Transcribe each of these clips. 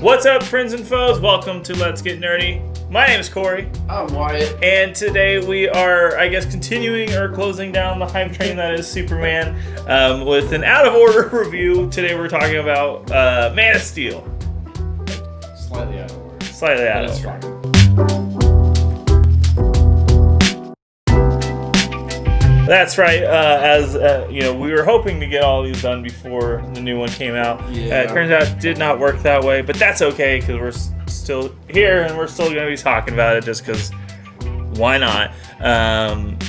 What's up, friends and foes? Welcome to Let's Get Nerdy. My name is Corey. I'm Wyatt. And today we are, I guess, continuing or closing down the hype train that is Superman with an out-of-order review. Today we're talking about Man of Steel. Slightly out of order. Slightly out But of order. it's fine. That's right. We were hoping to get all these done before the new one came out. Yeah. It turns out it did not work that way, but that's okay because we're still here and we're still going to be talking about it just because why not? And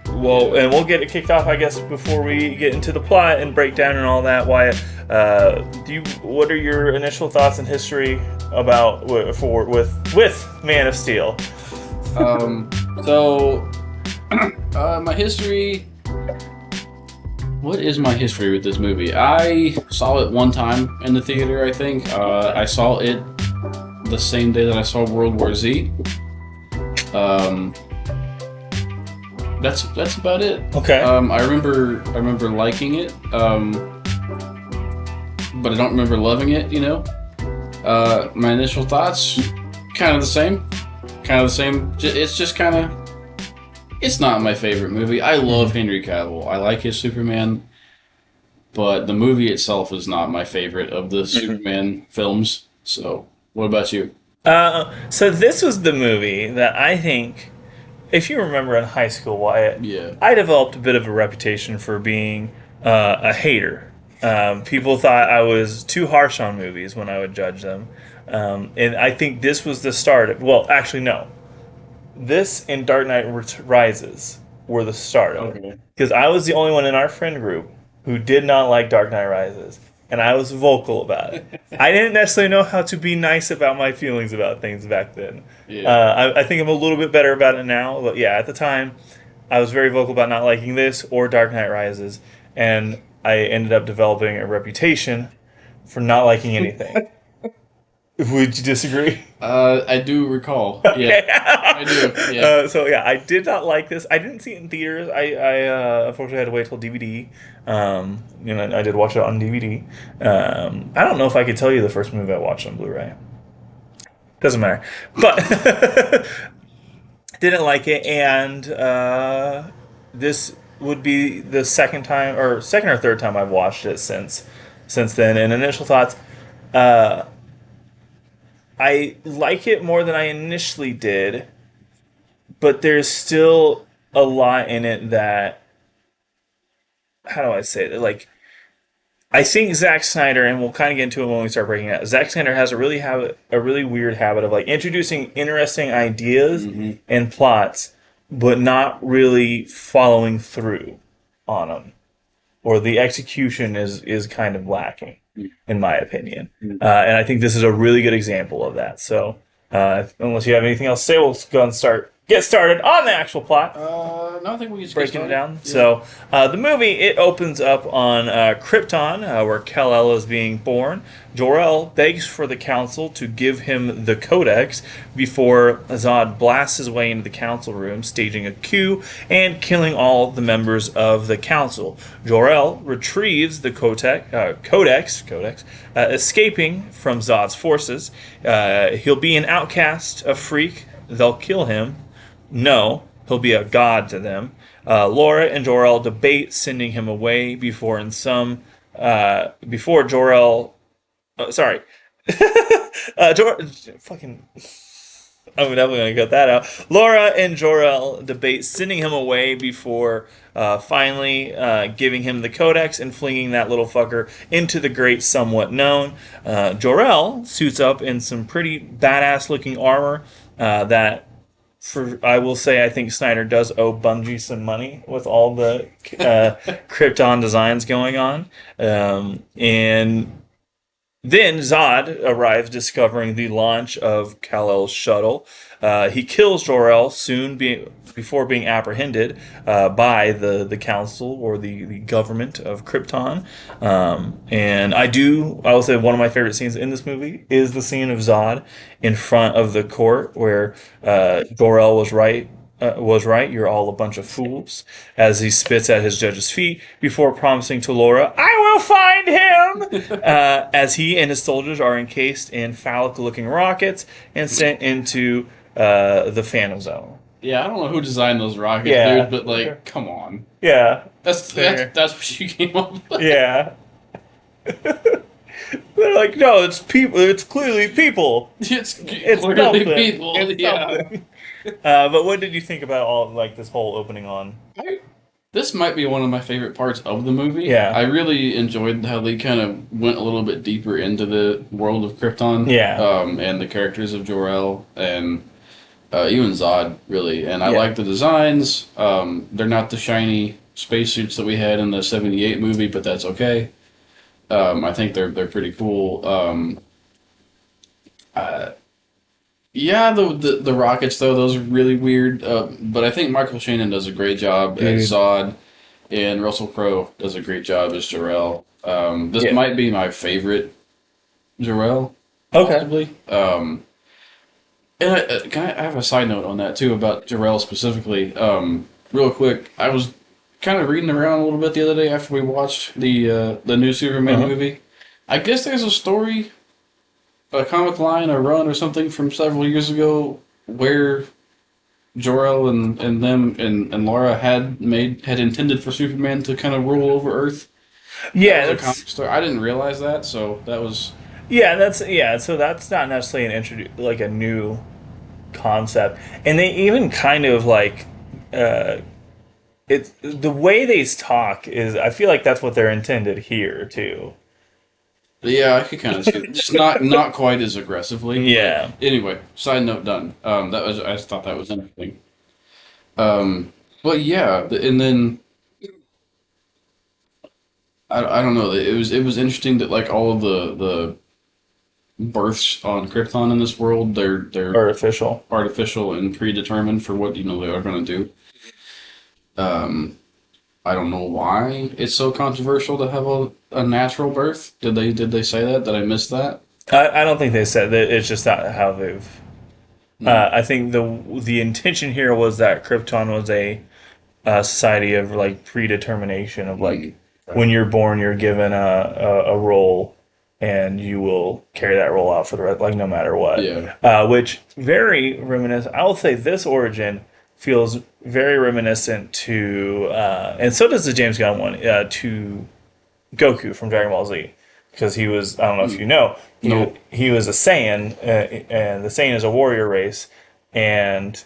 we'll get it kicked off, I guess, before we get into the plot and breakdown and all that. Wyatt, what are your initial thoughts and history about with Man of Steel? My history. What is my history with this movie? I saw it one time in the theater, I think. I saw it the same day that I saw World War Z. That's about it. Okay. I remember liking it, but I don't remember loving it. You know. My initial thoughts, kind of the same. It's just kind of. It's not my favorite movie. I love Henry Cavill. I like his Superman, but the movie itself is not my favorite of the Superman films. So, what about you? So this was the movie that I think, if you remember in high school, Wyatt, Yeah. I developed a bit of a reputation for being a hater. People thought I was too harsh on movies when I would judge them. And I think this was the start of, well, actually, no. This and Dark Knight Rises were the start of it. Because I was the only one in our friend group who did not like Dark Knight Rises. And I was vocal about it. I didn't necessarily know how to be nice about my feelings about things back then. Yeah. I think I'm a little bit better about it now. But yeah, at the time, I was very vocal about not liking this or Dark Knight Rises. And I ended up developing a reputation for not liking anything. Would you disagree? I do recall. Okay. Yeah, I do. Yeah. I did not like this. I didn't see it in theaters. I unfortunately had to wait till DVD. I did watch it on DVD. I don't know if I could tell you the first movie I watched on Blu-ray. Doesn't matter. But didn't like it, and this would be the second or third time I've watched it since then. And initial thoughts. I like it more than I initially did, but there's still a lot in it that, how do I say it? Like, I think Zack Snyder, and we'll kind of get into it when we start breaking it out. Zack Snyder has a really weird habit of like introducing interesting ideas and plots, but not really following through on them, or the execution is kind of lacking. In my opinion. And I think this is a really good example of that. So, unless you have anything else to say, we'll go and get started on the actual plot. No, I think we can just Breaking get it down. Yeah. So, the movie, it opens up on Krypton, where Kal-El is being born. Jor-El begs for the council to give him the Codex before Zod blasts his way into the council room, staging a coup and killing all the members of the council. Jor-El retrieves the Codex, escaping from Zod's forces. He'll be an outcast, a freak. They'll kill him. No, he'll be a god to them. Laura and Jor-El debate sending him away before Jor-El. Sorry. Fucking. I'm definitely going to cut that out. Laura and Jor-El debate sending him away before finally giving him the Codex and flinging that little fucker into the great somewhat known. Jor-El suits up in some pretty badass looking armor that, I will say, I think Snyder does owe Bungie some money with all the Krypton designs going on. And then Zod arrives, discovering the launch of Kal-El's shuttle. He kills Jor-El before being apprehended by the council or the government of Krypton. And I will say one of my favorite scenes in this movie is the scene of Zod in front of the court where Jor-El was right was right. You're all a bunch of fools. As he spits at his judge's feet before promising to Laura, I will find him! As he and his soldiers are encased in phallic-looking rockets and sent into the Phantom Zone. Yeah, I don't know who designed those rockets, Yeah. dude, but like, come on. Yeah. That's what you came up with. Yeah. They're like, no, it's people. It's clearly people. It's It's clearly something. people. It's Yeah. something. But what did you think about all like this whole opening on? This might be one of my favorite parts of the movie. Yeah. I really enjoyed how they kind of went a little bit deeper into the world of Krypton. Yeah. And the characters of Jor-El and even Zod, really. And I Yeah. like the designs. They're not the shiny spacesuits that we had in the '78 movie, but that's okay. I think they're pretty cool. Yeah, the rockets though, those are really weird. But I think Michael Shannon does a great job as Zod, and Russell Crowe does a great job as Jor-El. This might be my favorite Jor-El, possibly. And I have a side note on that too about Jor-El specifically. Real quick, I was kind of reading around a little bit the other day after we watched the new Superman movie. I guess there's a story, a comic line, a run, or something from several years ago where Jor-El and them and Laura had intended for Superman to kind of rule over Earth. Yeah, That was a comic story. I didn't realize that, so that was. So that's not necessarily like a new concept, and they even kind of like it's the way they talk is. I feel like that's what they're intended here too. Yeah, I could kind of see it. Just not quite as aggressively. Yeah. But anyway, side note done. I just thought that was interesting. But yeah, and then I don't know. It was interesting that like all of the births on Krypton in this world, they're artificial and predetermined for what they are going to do. I don't know why it's so controversial to have a natural birth. Did they say that? Did I miss that? I don't think they said that. It's just not how they've. I think the intention here was that Krypton was a society of like predetermination of like when you're born you're given a role and you will carry that role out for the rest, like no matter what. Yeah. Which very reminiscent. I will say this origin feels very reminiscent to, and so does the James Gunn one, to Goku from Dragon Ball Z. Because he was, I don't know if you know, he was a Saiyan, and the Saiyan is a warrior race, and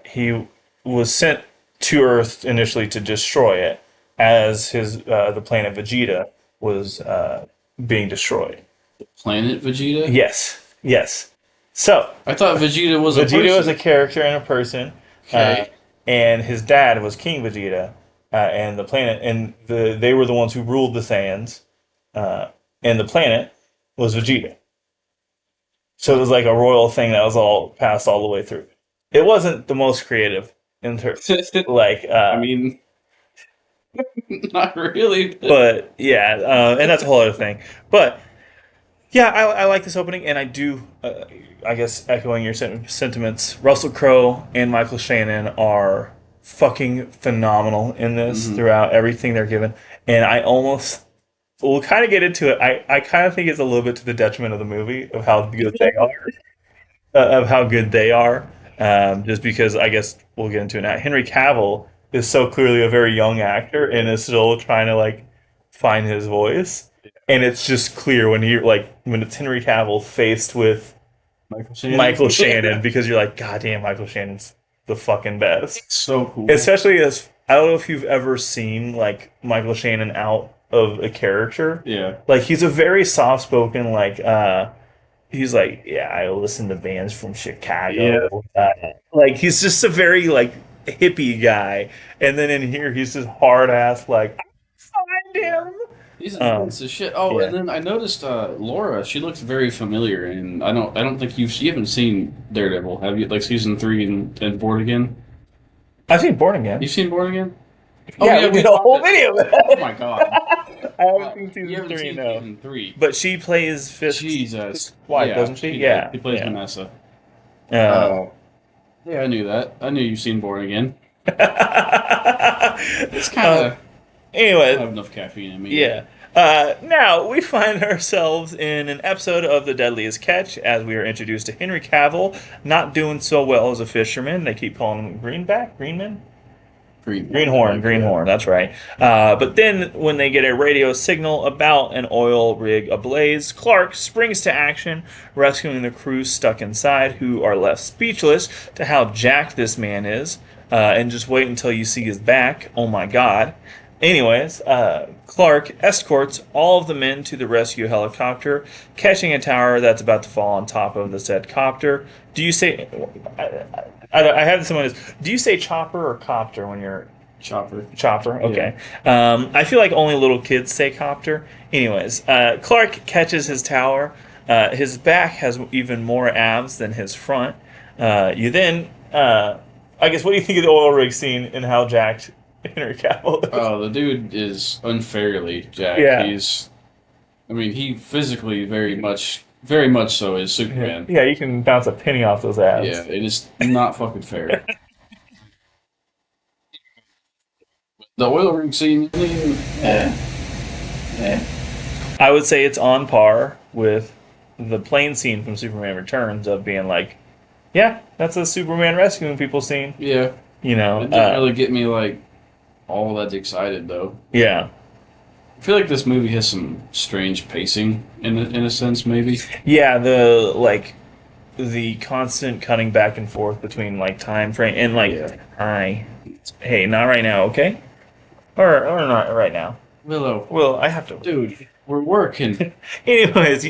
he was sent to Earth initially to destroy it, as the planet Vegeta was being destroyed. Planet Vegeta? Yes. So I thought Vegeta was a character and a person. Okay. And his dad was King Vegeta, and the planet, and they were the ones who ruled the Saiyans, and the planet was Vegeta. So it was like a royal thing that was all passed all the way through. It wasn't the most creative in terms, like I mean, not really. but yeah, and that's a whole other thing. But yeah, I like this opening, and I do. I guess echoing your sentiments, Russell Crowe and Michael Shannon are fucking phenomenal in this throughout everything they're given, and I almost we'll kind of get into it. I kind of think it's a little bit to the detriment of the movie of how good they are, just because I guess we'll get into it now. Henry Cavill is so clearly a very young actor and is still trying to like find his voice. And it's just clear when when it's Henry Cavill faced with Michael Shannon because you're like, God damn, Michael Shannon's the fucking best. So cool. Especially as I don't know if you've ever seen like Michael Shannon out of a character. Yeah. Like he's a very soft spoken he's like, yeah, I listen to bands from Chicago. Yeah. Like he's just a very like hippie guy. And then in here he's just hard ass like find him. He's intense as shit. Oh, yeah. And then I noticed Laura. She looks very familiar, and I don't think you haven't seen Daredevil, have you? Like season 3 and Born Again. I've seen Born Again. You've seen Born Again? Yeah, we did a whole video. Oh my god! I haven't seen season 3 no. Season 3, but she plays Fist. Jesus, Wife, doesn't she? Yeah, she plays Vanessa. Yeah, I knew that. I knew you've seen Born Again. It's kind uh, of. I don't anyway, have enough caffeine in me yet. yeah. Now we find ourselves in an episode of The Deadliest Catch as we are introduced to Henry Cavill, not doing so well as a fisherman. They keep calling him Greenman? Greenhorn, I Greenhorn, think. Yeah. Greenhorn, that's right. But then, when they get a radio signal about an oil rig ablaze, Clark springs to action, rescuing the crew stuck inside, who are left speechless to how jacked this man is. And just wait until you see his back. Oh my god. Anyways, Clark escorts all of the men to the rescue helicopter, catching a tower that's about to fall on top of the said copter. Do you say? I have this in mind. Do you say chopper or copter when you're Chopper. chopper? Yeah. Okay. I feel like only little kids say copter. Anyways, Clark catches his tower. His back has even more abs than his front. You then, I guess, what do you think of the oil rig scene and how jacked Henry Cavill is? Oh, the dude is unfairly jacked. Yeah. I mean, he physically very much so is Superman. Yeah, you can bounce a penny off those abs. Yeah, it is not fucking fair. The oil rig scene, I mean, I would say it's on par with the plane scene from Superman Returns of being like, yeah, that's a Superman rescuing people scene. yeah, You know, it didn't really get me like all that excited though. yeah, I feel like this movie has some strange pacing in a sense, maybe. yeah. The constant cutting back and forth between like time frame and like, Yeah. hi, hey, not right now, okay, or not right now. Willow, Well, I have to. dude, we're working. Anyways,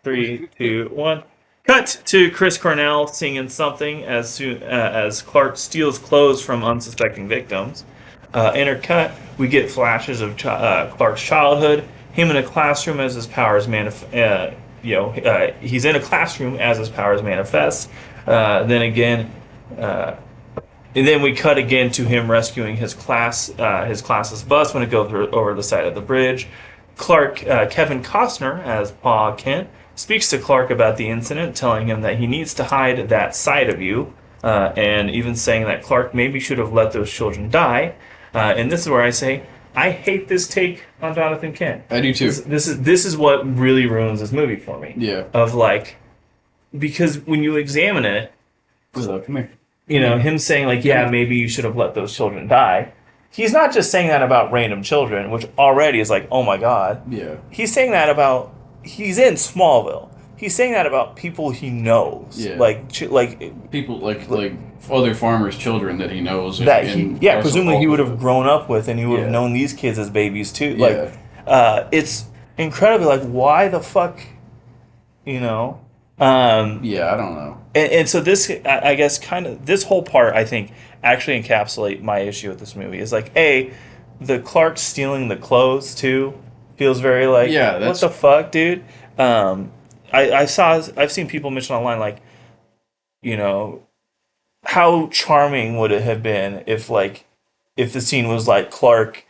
3, 2, 1. Cut to Chris Cornell singing something as soon as Clark steals clothes from unsuspecting victims. Intercut, we get flashes of Clark's childhood. Him in a classroom as his powers he's in a classroom as his powers manifest. Then again, and then we cut again to him rescuing his class's bus when it goes over the side of the bridge. Kevin Costner as Pa Kent speaks to Clark about the incident, telling him that he needs to hide that side of you, and even saying that Clark maybe should have let those children die. And this is where I say I hate this take on Jonathan Kent. I do too. This is what really ruins this movie for me. Yeah. Of like, because when you examine it, Willow, come here. him saying like, yeah, maybe you should have let those children die. He's not just saying that about random children, which already is like, oh my god. Yeah. He's saying that about, he's in Smallville. He's saying that about people he knows. Yeah. Like People like other farmers' children that he knows. that also presumably he would have grown up with, and he would have Yeah. known these kids as babies too. Yeah. Like, it's incredibly like, why the fuck, you know? Yeah, I don't know. And so this, I guess, kind of this whole part, I think, actually encapsulate my issue with this movie. Is like, the Clark stealing the clothes too feels very like, Yeah, what that's- the fuck, dude. I've seen people mention online like, how charming would it have been if the scene was like Clark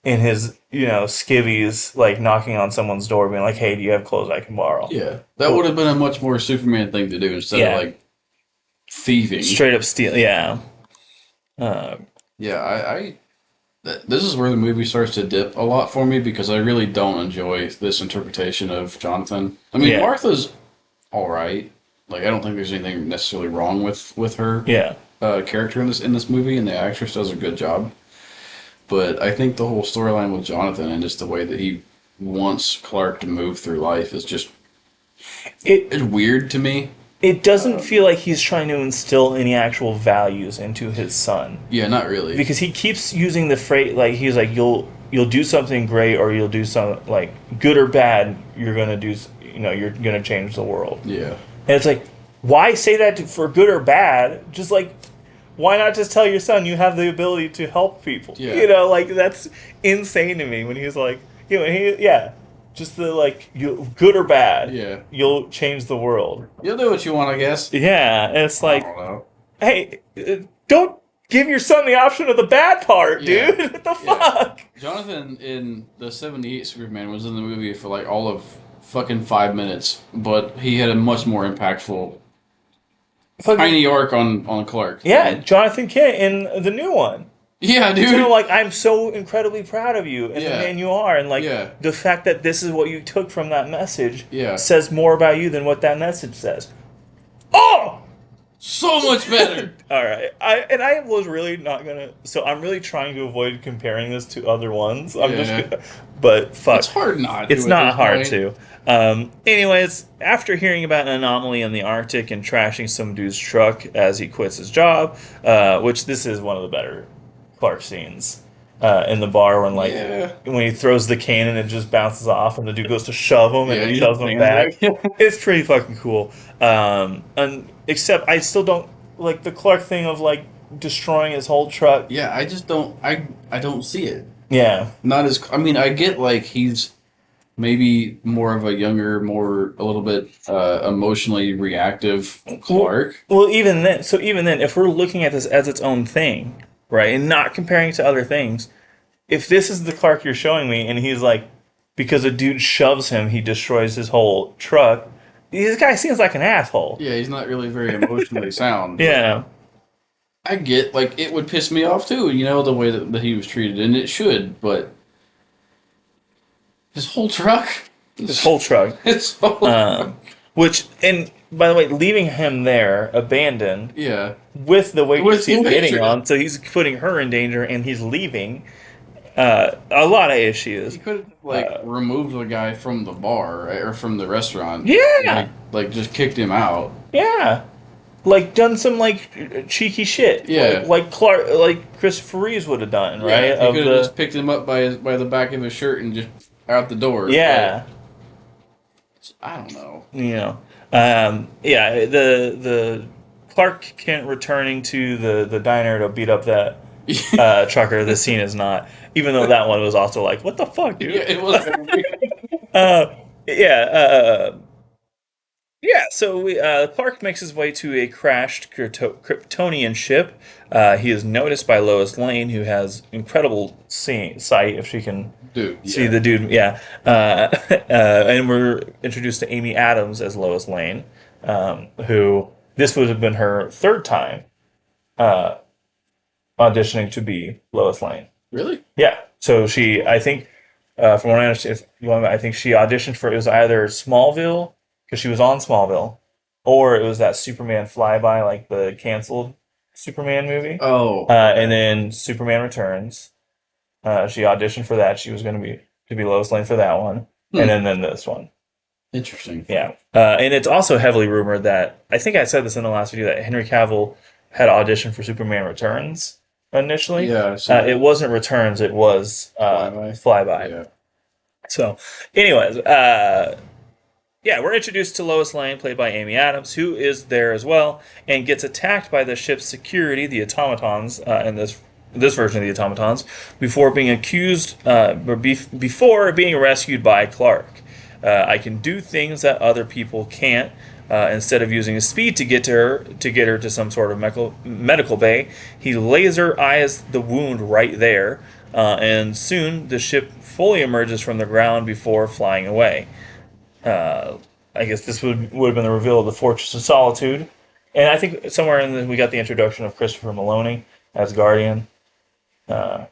in his skivvies like knocking on someone's door being like, hey, do you have clothes I can borrow? Yeah, that would have been a much more Superman thing to do instead Yeah. of like thieving. Straight up steal. Yeah. Yeah, this is where the movie starts to dip a lot for me because I really don't enjoy this interpretation of Jonathan. I mean, Yeah. Martha's all right. Like, I don't think there's anything necessarily wrong with her Yeah. character in this movie, and the actress does a good job. But I think the whole storyline with Jonathan and just the way that he wants Clark to move through life is just it's weird to me. It doesn't feel like he's trying to instill any actual values into his son, Yeah, not really. because he keeps using the phrase like he's like, you'll do something great, or you'll do something like good or bad. You're gonna do you're gonna change the world. Yeah. And it's like, why say that for good or bad? Just like, why not just tell your son you have the ability to help people? Yeah. Like that's insane to me when he's like, just the like, you good or bad, Yeah. you'll change the world. You'll do what you want, I guess. Yeah, and it's I like, don't know. hey, don't give your son the option of the bad part, Yeah. dude. What the Yeah. fuck? Jonathan in the 78 Superman was in the movie for like all of fucking 5 minutes, but he had a much more impactful tiny arc on Clark. Yeah, Jonathan Kent in the new one. Yeah, dude. You know, like, I'm so incredibly proud of you and the Yeah. man you are, and like Yeah. the fact that this is what you took from that message Yeah. says more about you than what that message says. Oh, So much better. all right. I was really not gonna. So I'm really trying to avoid comparing this to other ones. I'm just, Yeah. gonna, but fuck, It's hard not to. it's at not this hard point. to. Anyways, after hearing about an anomaly in the Arctic and trashing some dude's truck as he quits his job, which this is one of the better Clark scenes in the bar when like Yeah. when he throws the can and it just bounces off and the dude goes to shove him and Yeah, he he shoves just him stands back. there. It's pretty fucking cool. And except I still don't like the Clark thing of like destroying his whole truck. Yeah, I just don't. I don't see it. Yeah. Not as. I mean, I get like he's maybe more of a younger, more a little bit emotionally reactive Clark. Well, even then, if we're looking at this as its own thing, right, and not comparing it to other things, if this is the Clark you're showing me, and he's like, because a dude shoves him, he destroys his whole truck. This guy seems like an asshole. Yeah, he's not really very emotionally sound. Yeah. I get like it would piss me off too. You know the way that he was treated, and it should, but his whole truck. His whole truck. His whole. Which, and by the way, leaving him there abandoned Yeah. with the waitress With the he's hitting waitress. on, so he's putting her in danger, and he's leaving. A lot of issues. He could have like removed the guy from the bar right, or from the restaurant. Yeah. Like just kicked him out. Yeah. Like done some like cheeky shit. Yeah. Like Clark, like Christopher Reeves would have done, right? Yeah, he Of could have the just picked him up by the back of his shirt and just out the door. yeah, But, I don't know. you know, yeah. The Clark Kent returning to the diner to beat up that trucker. The scene is not, even though that one was also like, what the fuck, dude? Yeah, it was. Yeah. Yeah, so Clark makes his way to a crashed Kryptonian ship. He is noticed by Lois Lane, who has incredible sight if she can Dude, see yeah. the dude. Yeah, and we're introduced to Amy Adams as Lois Lane, who this would have been her third time auditioning to be Lois Lane. Really? Yeah, so I think, from what I understand, I think she auditioned for, it was either Smallville, because she was on Smallville, or it was that Superman flyby, like the canceled Superman movie. Oh. And then Superman Returns. She auditioned for that. She was going to be Lois Lane for that one, and then this one. Interesting. Yeah, and it's also heavily rumored that, I think I said this in the last video, that Henry Cavill had auditioned for Superman Returns initially. Yeah. So It wasn't Returns. It was Flyby. Yeah. So, anyways, yeah, we're introduced to Lois Lane, played by Amy Adams, who is there as well, and gets attacked by the ship's security, the automatons, in this version of the automatons, before being before being rescued by Clark. I can do things that other people can't. Instead of using his speed to get her to some sort of medical bay, he laser eyes the wound right there, and soon the ship fully emerges from the ground before flying away. I guess this would have been the reveal of the Fortress of Solitude, and I think somewhere in we got the introduction of Christopher Maloney as Guardian, the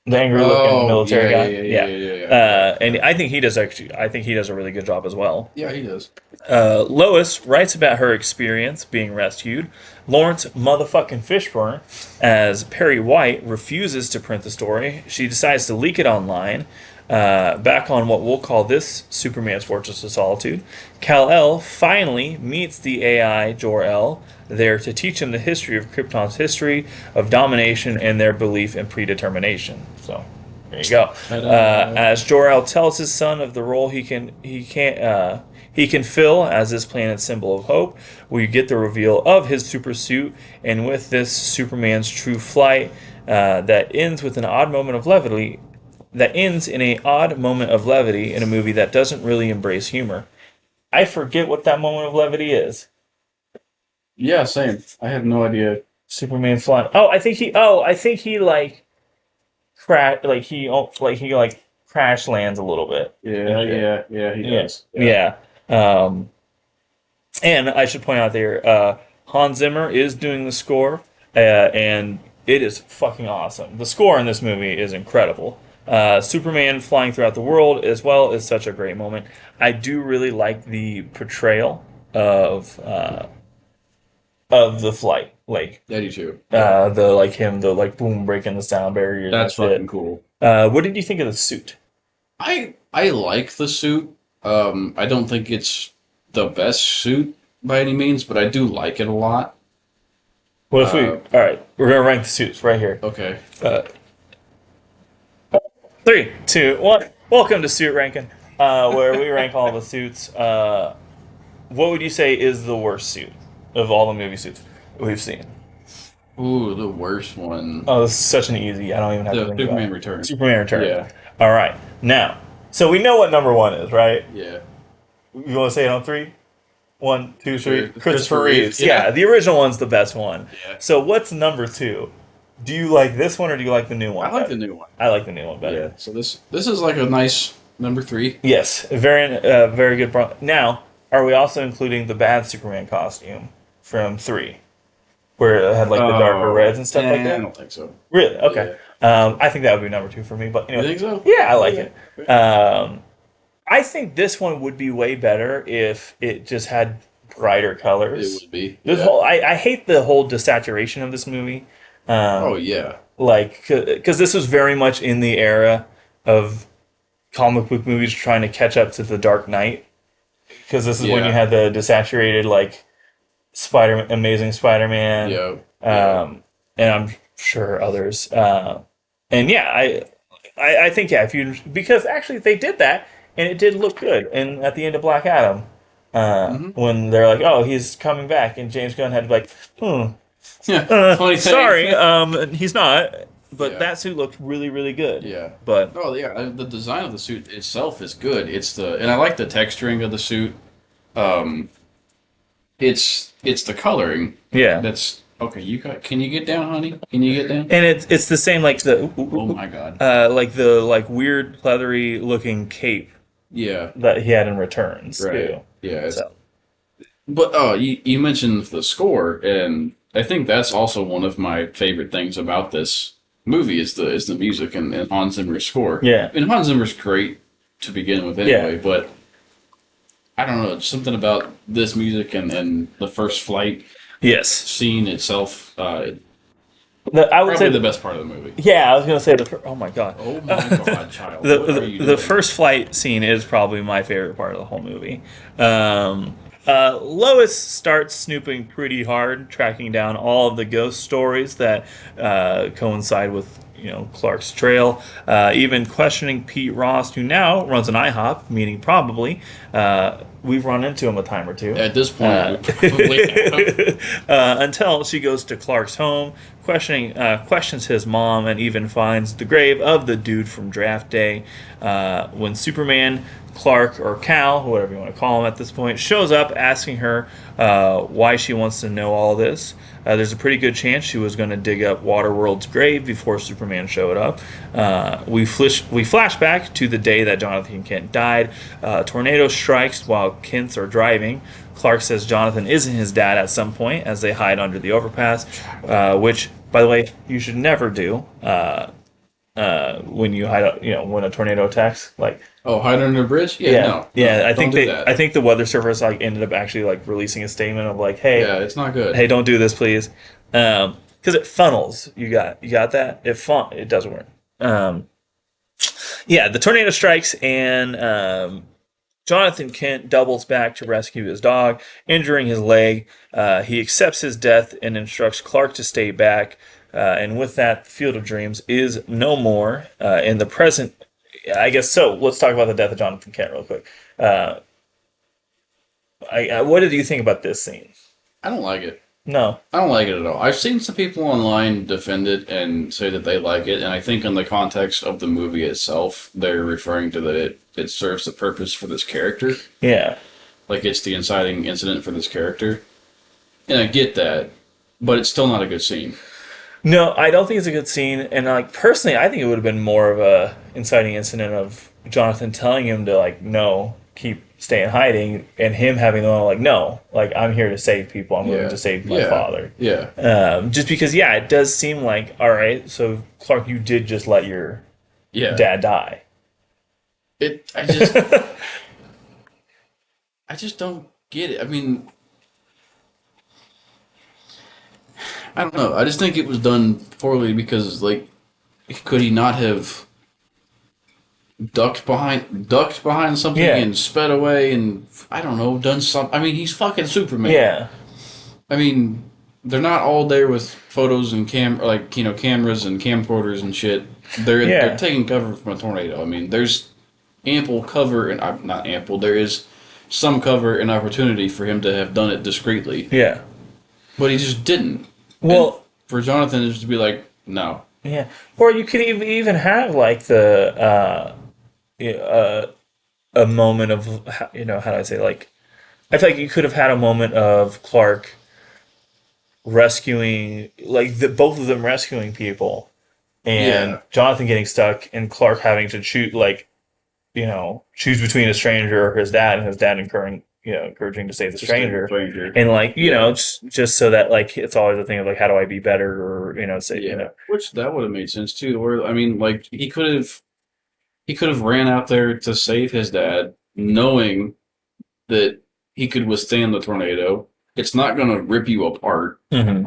angry-looking military guy. Yeah. And I think he does a really good job as well. Yeah, he does. Lois writes about her experience being rescued. Lawrence motherfucking Fishburne, as Perry White, refuses to print the story. She decides to leak it online. Back on what we'll call this Superman's Fortress of Solitude, Kal-El finally meets the AI Jor-El there to teach him the history of Krypton's history of domination and their belief in predetermination. So there you go. As Jor-El tells his son of the role he can fill as this planet's symbol of hope, we get the reveal of his super suit, and with this Superman's true flight that ends in an odd moment of levity in a movie that doesn't really embrace humor. I forget what that moment of levity is. Yeah, same. I have no idea. Superman flying. I think he like crash, like he crash lands a little bit. Yeah, he does. Yeah. And I should point out there, Hans Zimmer is doing the score, and it is fucking awesome. The score in this movie is incredible. Superman flying throughout the world as well is such a great moment. I do really like the portrayal of the flight, like I do too. Yeah. the like him, the like boom breaking the sound barrier. That's That's fucking it. cool. What did you think of the suit? I like the suit. I don't think it's the best suit by any means, but I do like it a lot. What if we? All right, we're gonna rank the suits right here. Okay. Uh, 3, 2, 1. Welcome to Suit Ranking, where we rank all the suits. What would you say is the worst suit of all the movie suits we've seen? Ooh, the worst one. Oh, this is such an easy. I don't even have to The think Superman about it. Returns. Superman Returns. Yeah. All right. Now, so we know what number one is, right? Yeah. You want to say it on 3? 1, 2, 3. Sure. Christopher Reeves. Yeah. Yeah, the original one's the best one. Yeah. So what's number 2? Do you like this one or do you like the new one? I like better? the new one. I like the new one better. Yeah. So this is like a nice number 3. Yes, very good. Now, are we also including the bad Superman costume from 3, where it had like the darker reds and stuff like I that? don't think so. Really? Okay. I think that would be number 2 for me. But You think so? yeah, I like Okay. it. I think this one would be way better if it just had brighter colors. It would be. This Yeah. whole I hate the whole desaturation of this movie. Oh yeah. Like, because this was very much in the era of comic book movies trying to catch up to the Dark Knight. Because this is when Yeah. you had the desaturated, like, Amazing Spider-Man, Yeah. and I'm sure others. And yeah, I think yeah, if you because actually they did that and it did look good. And at the end of Black Adam, when they're like, oh, he's coming back, and James Gunn had to be like, Yeah. Funny thing. sorry, he's not. But Yeah. that suit looked really, really good. Yeah. But Oh yeah, the design of the suit itself is good. And I like the texturing of the suit. It's the coloring. yeah, That's okay. Can you get down, honey? Can you get down? and it's the same like the Oh my god. like the like weird leathery looking cape Yeah. that he had in Returns Right. too. Yeah. So But you mentioned the score, and I think that's also one of my favorite things about this movie is the music and Hans Zimmer's score. Yeah. And Hans Zimmer's great to begin with anyway, but I don't know, something about this music and the first flight yes, scene itself, I would probably say the best part of the movie. yeah, I was gonna say oh my god, Oh my god, child. the What are you the doing? first flight scene is probably my favorite part of the whole movie. Lois starts snooping pretty hard, tracking down all of the ghost stories that coincide with Clark's trail, even questioning Pete Ross, who now runs an IHOP, meaning probably we've run into him a time or two. At this point, we probably have. Until she goes to Clark's home, questions his mom, and even finds the grave of the dude from Draft Day. When Superman, Clark, or Cal, whatever you want to call him at this point, shows up asking her why she wants to know all this. There's a pretty good chance she was going to dig up Waterworld's grave before Superman showed up. We flash back to the day that Jonathan Kent died. Tornado strikes while Kents are driving. Clark says Jonathan isn't his dad at some point as they hide under the overpass, which, by the way, you should never do when you hide, when a tornado attacks. Like, Oh, hide under a bridge? Yeah, no. yeah. I don't think do that. I think the Weather Service ended up actually releasing a statement of like, hey, Yeah, it's not good. hey, don't do this, please, because it funnels. You got that. It doesn't work. Yeah, the tornado strikes and Jonathan Kent doubles back to rescue his dog, injuring his leg. He accepts his death and instructs Clark to stay back. And with that, Field of Dreams is no more in the present. I guess so. Let's talk about the death of Jonathan Kent real quick. What did you think about this scene? I don't like it. No. I don't like it at all. I've seen some people online defend it and say that they like it, and I think in the context of the movie itself, they're referring to that it serves the purpose for this character. Yeah. Like it's the inciting incident for this character. And I get that, but it's still not a good scene. No, I don't think it's a good scene. And personally, I think it would have been more of a inciting incident of Jonathan telling him to no, keep stay in hiding, and him having the moment like, no, like I'm here to save people. I'm willing Yeah. to save my Yeah. father. Yeah. Just because, yeah, it does seem like, all right, so Clark, you did just let your Yeah. dad die. It. I just don't get it. I mean, I don't know. I just think it was done poorly because, like, could he not have ducked behind something Yeah, and sped away and I don't know, done something? I mean, he's fucking Superman. yeah, I mean, they're not all there with photos and cameras and camcorders and shit. They're yeah, taking cover from a tornado. I mean, there's ample cover and not ample. There is some cover and opportunity for him to have done it discreetly, yeah. but he just didn't. And Well, for Jonathan just to be like, no, yeah. Or you could even have like the a moment of, how do I say, like, I feel like you could have had a moment of Clark rescuing, like, both of them rescuing people, and yeah, Jonathan getting stuck, and Clark having to choose, like, choose between a stranger or his dad, and his dad encouraging to save the just a stranger, stranger. and like, Yeah, just so that, like, it's always a thing of like, how do I be better, or say, yeah. Which that would have made sense too. Or I mean, like he could have ran out there to save his dad, knowing that he could withstand the tornado. It's not going to rip you apart, hmm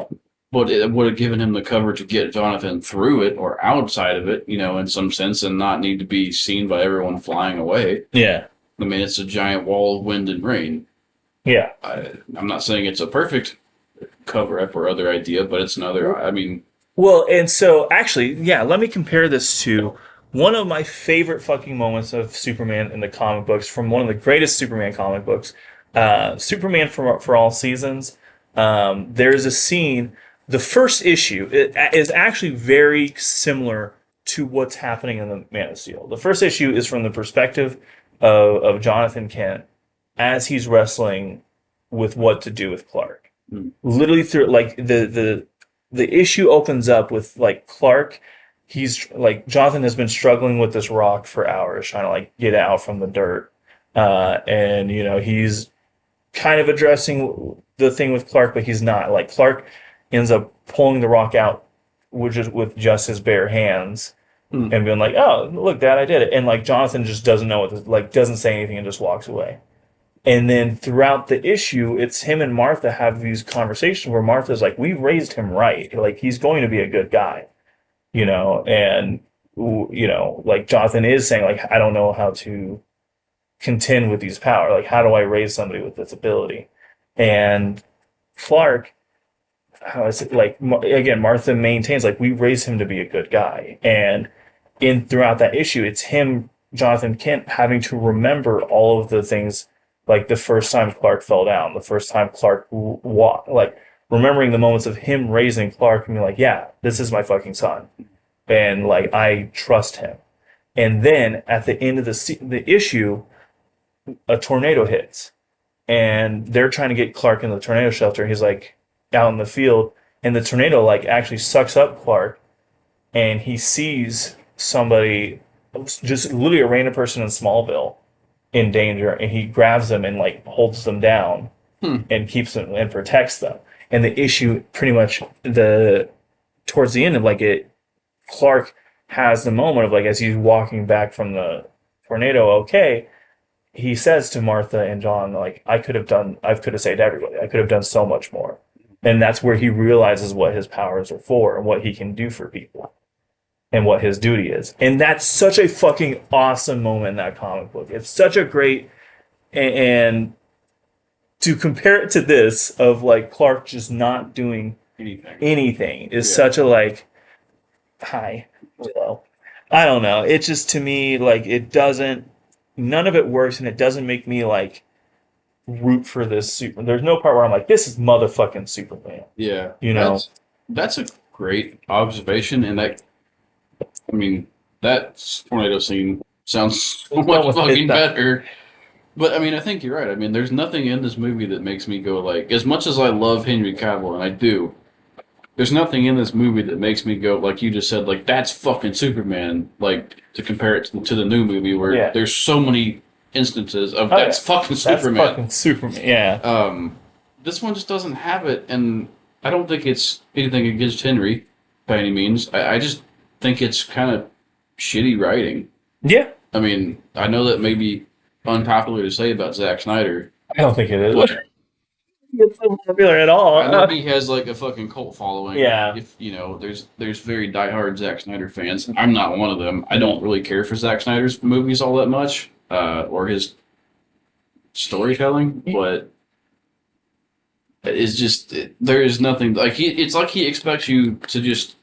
but it would have given him the cover to get Jonathan through it or outside of it, in some sense, and not need to be seen by everyone flying away. yeah, I mean, it's a giant wall of wind and rain. yeah. I'm not saying it's a perfect cover up or other idea, but it's another. I mean, Well, and so actually, yeah, let me compare this to one of my favorite fucking moments of Superman in the comic books from one of the greatest Superman comic books, Superman for All Seasons. There's a scene. The first issue is actually very similar to what's happening in the Man of Steel. The first issue is from the perspective of Jonathan Kent as he's wrestling with what to do with Clark. Literally through, like, the issue opens up with, like, Clark. He's like, Jonathan has been struggling with this rock for hours, trying to, like, get out from the dirt, and he's kind of addressing the thing with Clark, but he's not. Like, Clark ends up pulling the rock out with just his bare hands, hmm, and being like, "Oh, look, Dad, I did it." And, like, Jonathan just doesn't know doesn't say anything and just walks away. And then throughout the issue, it's him and Martha have these conversations where Martha's like, "We raised him right. Like, he's going to be a good guy," and like, Jonathan is saying, like, I don't know how to contend with these power. Like, how do I raise somebody with this ability? And Clark, how is it, like, again, Martha maintains, like, we raised him to be a good guy. And throughout that issue, it's him, Jonathan Kent, having to remember all of the things, like the first time Clark fell down, the first time Clark walked, like, remembering the moments of him raising Clark and being like, yeah, this is my fucking son, and, like, I trust him. And then at the end of the issue, a tornado hits, and they're trying to get Clark in the tornado shelter. He's, like, out in the field, and the tornado, like, actually sucks up Clark, and he sees somebody, just literally a random person in Smallville, in danger, and he grabs them and, like, holds them down hmm, and keeps them and protects them. And the issue, pretty much, towards the end of, like, it, Clark has the moment of, like, as he's walking back from the tornado, okay, he says to Martha and John, like, I could have saved everybody. I could have done so much more. And that's where he realizes what his powers are for and what he can do for people and what his duty is. And that's such a fucking awesome moment in that comic book. It's such a great, and to compare it to this of, like, Clark just not doing anything. anything is Yeah. such a, like, hi, hello. I don't know. It just, to me, like, none of it works, and it doesn't make me, like, root for this super. There's no part where I'm like, this is motherfucking Superman. Yeah, You know? that's a great observation, and I mean, that tornado scene sounds so much Almost fucking hit that. better. But I mean, I think you're right. I mean, there's nothing in this movie that makes me go like, as much as I love Henry Cavill, and I do, there's nothing in this movie that makes me go, like you just said, like, that's fucking Superman. Like, to compare it to the new movie where Yeah. there's so many instances of Oh, that's yeah. fucking That's Superman. fucking Superman. Yeah. This one just doesn't have it, and I don't think it's anything against Henry by any means. I just think it's kind of shitty writing. Yeah. I mean, I know that may be unpopular to say about Zack Snyder, I don't think it is. but It's so popular at all. I know he has like a fucking cult following. Yeah. If you know, there's very diehard Zack Snyder fans. I'm not one of them. I don't really care for Zack Snyder's movies all that much, or his storytelling, but it's just there is nothing like he. It's like he expects you to just.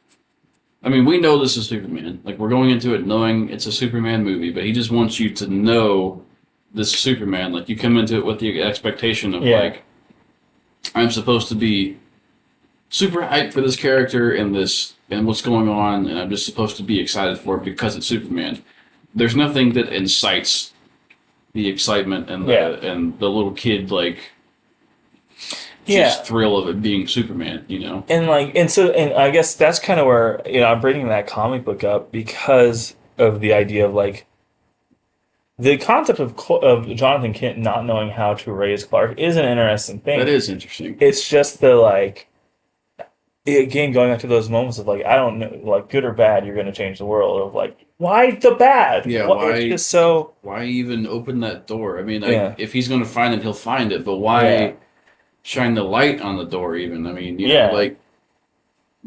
I mean, we know this is Superman. Like we're going into it knowing it's a Superman movie, but he just wants you to know this is Superman. Like you come into it with the expectation of like I'm supposed to be super hyped for this character and this and what's going on, and I'm just supposed to be excited for it because it's Superman. There's nothing that incites the excitement and the little kid like just thrill of it being Superman, you know. And I guess that's kind of where I'm bringing that comic book up because of the idea of like the concept of Jonathan Kent not knowing how to raise Clark is an interesting thing. That is interesting. It's just the like again going back to those moments of like I don't know like good or bad you're going to change the world of like why the bad why it's just so why even open that door? I mean if he's going to find it he'll find it, but why shine the light on the door even? I mean you know like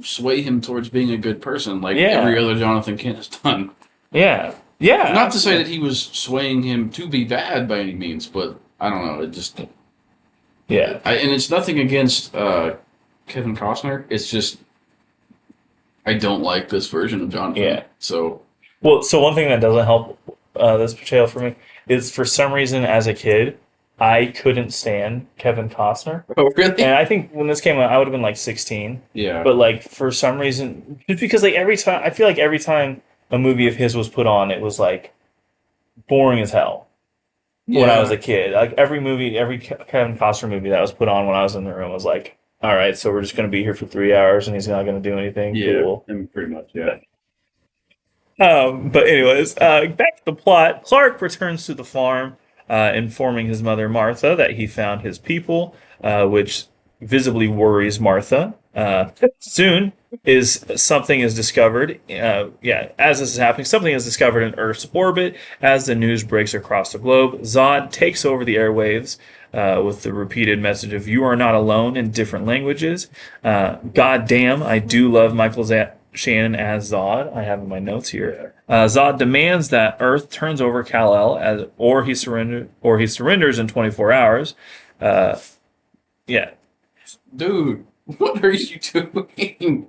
sway him towards being a good person like every other Jonathan Kent has done. Not to say that he was swaying him to be bad by any means, but I don't know, it just and it's nothing against Kevin Costner. It's just I don't like this version of Jonathan. So one thing that doesn't help this portrayal for me is for some reason as a kid I couldn't stand Kevin Costner. Oh really? And I think when this came out I would have been like 16. Yeah. But like for some reason just because like every time I feel like every time a movie of his was put on it was like boring as hell. When I was a kid, like every Kevin Costner movie that was put on when I was in the room was like, all right, so we're just going to be here for 3 hours and he's not going to do anything. Cool. Pretty much, But anyways, back to the plot. Clark returns to the farm, informing his mother Martha that he found his people, which visibly worries Martha. Soon something is discovered. As this is happening, something is discovered in Earth's orbit. As the news breaks across the globe, Zod takes over the airwaves with the repeated message of "You are not alone" in different languages. God damn, I do love Michael Shannon as Zod. I have in my notes here. Zod demands that Earth turns over Kal-El or he surrenders in 24 hours. Dude, what are you doing?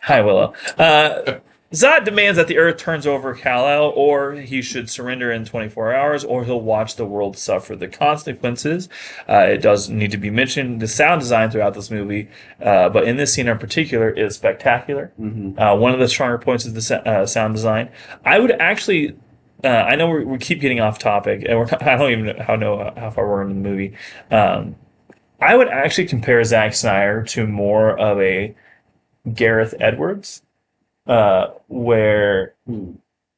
Hi, Willow. Zod demands that the Earth turns over Kal-El, or he should surrender in 24 hours, or he'll watch the world suffer the consequences. It does need to be mentioned, the sound design throughout this movie, but in this scene in particular, is spectacular. Mm-hmm. One of the stronger points is the sound design. I would actually... I know we keep getting off topic, and I don't even know how far we're in the movie. I would actually compare Zack Snyder to more of a Gareth Edwards, where